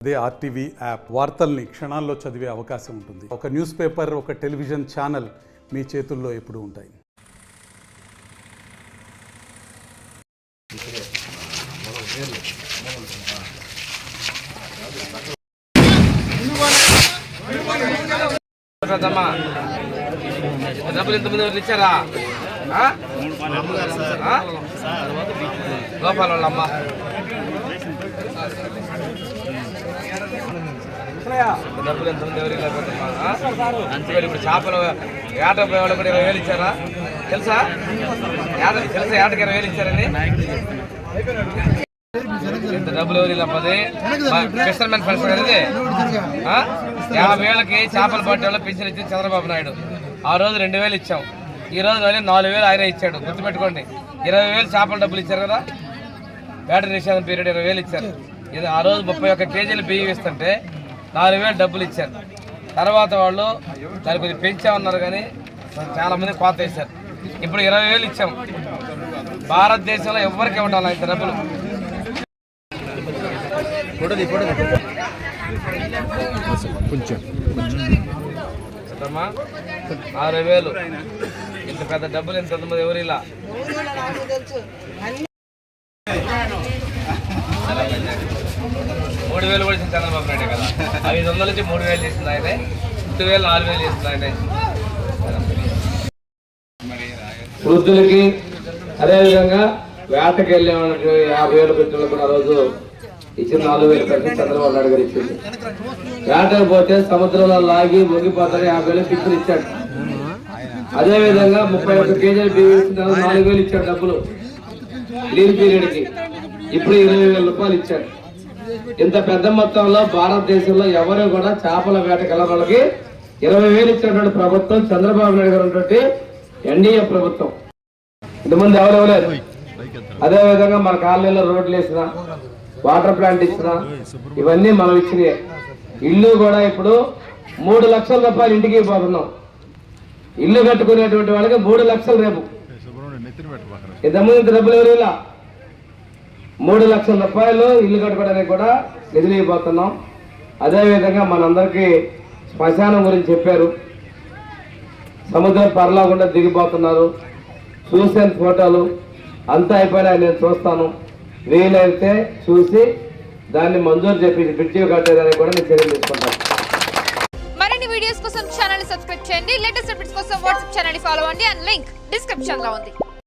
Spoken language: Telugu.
అదే ఆర్టీవీ యాప్ వార్తల్ని క్షణాల్లో చదివే అవకాశం ఉంటుంది. ఒక న్యూస్ పేపర్, ఒక టెలివిజన్ ఛానల్ మీ చేతుల్లో ఎప్పుడూ ఉంటాయి. డబ్బులు ఎంతమంది ఇచ్చారా? లోపాల వాళ్ళమ్మ డబ్బులు ఎంతమంది ఎవరికి లేకపోతున్నా ఇప్పుడు చేపలు ఏట వాళ్ళు కూడా 20,000 ఇచ్చారా? తెలుసా? తెలుసా ఏటకి 20,000 ఇచ్చారని? ఇంత డబ్బులు ఎవరు లేకపోతే ఫిషర్మెన్ ఫండ్స్ అనేది 50,000కి చేపలు పట్టే వాళ్ళు పింఛన్ ఇచ్చింది చంద్రబాబు నాయుడు. ఆ రోజు 2,000 ఇచ్చాం. ఈ రోజు 4,000 ఆయన ఇచ్చాడు. గుర్తుపెట్టుకోండి. 20,000 చేపల డబ్బులు ఇచ్చారు కదా. బ్యాటరీ నిషేధం పీరియడ్ 20,000 ఇచ్చారు. ఇది ఆ రోజు 31 కేజీలు బియ్యం ఇస్తుంటే 4,000 డబ్బులు ఇచ్చారు. తర్వాత వాళ్ళు దాన్ని కొద్దిగా పెంచామన్నారు కానీ చాలా మంది కోత వేశారు. ఇప్పుడు 20,000 ఇచ్చాం. భారతదేశంలో ఎవరికి ఉండాలి ఇంత డబ్బులు. చెప్పమ్మా 6,000 ఇంత పెద్ద డబ్బులు ఎంతమంది ఎవరు ఇలా 3,000 కూడా ఇచ్చింది చంద్రబాబు నాయుడు కదా. 500 నుంచి 3,000 చేసింది ఆయనే. 2,000 4,000 చేసింది ఆయనే. వృద్ధులకి అదేవిధంగా వేటకి వెళ్ళే 50,000 పెట్టుబడులు కూడా ఆ రోజు ఇచ్చిన 4,000 పెట్టి చంద్రబాబు నాయుడు గారు ఇచ్చింది. వేటకు పోతే సముద్రంలో లాగి ముగిపోతారు 50,000 పిక్కులు ఇచ్చాడు. అదేవిధంగా 31 కేజీలు బియ్యం ఇచ్చిన 4,000 ఇచ్చాడు డబ్బులు లీవ్ పీరియడ్ కి. ఇప్పుడు 20,000 రూపాయలు ఇచ్చాడు. ఇంత పెద్ద మొత్తంలో భారతదేశంలో ఎవరు కూడా చేపల వేటకి వెళ్ళిన వాళ్ళకి 20,000 ఇచ్చినటువంటి ప్రభుత్వం చంద్రబాబు నాయుడు గారు ఉన్నటువంటి ఎన్డీఏ ప్రభుత్వం. ఇంతమంది ఎవరెవలేదు. అదేవిధంగా మన కాలనీలో రోడ్లు వేసిన, వాటర్ ప్లాంట్ ఇచ్చిన, ఇవన్నీ మనం ఇచ్చినాయి. ఇల్లు కూడా ఇప్పుడు 3 లక్షల రూపాయలు ఇంటికి పోతున్నాం. ఇల్లు కట్టుకునేటువంటి వాళ్ళకి 3 లక్షలు రేపు. ఇంతకుముందు ఇంత డబ్బులు ఎవరు ఇలా 3 లక్షల రూపాయలు ఇల్లు కట్టుకోవడానికి కూడా నిధులు ఇవ్వబోతున్నాం. అదేవిధంగా మనందరికీ శ్మశానం గురించి చెప్పారు. సముద్రం పరలోకుండా దిగిపోతున్నారు. చూసాను ఫోటోలు అంతా అయిపోయినా నేను చూస్తాను. వీలైతే చూసి దాన్ని మంజూరు చేపించి బ్రిడ్జి కట్టేదానికి కూడా నేను చర్యలు తీసుకుంటాను. మరిన్ని వీడియోస్ కోసం ఛానల్ సబ్స్క్రైబ్ చేయండి. లేటెస్ట్ అప్డేట్స్ కోసం వాట్సాప్ ఛానల్ ఫాలో అవ్వండి. అండ్ లింక్ డిస్క్రిప్షన్ లో ఉంది.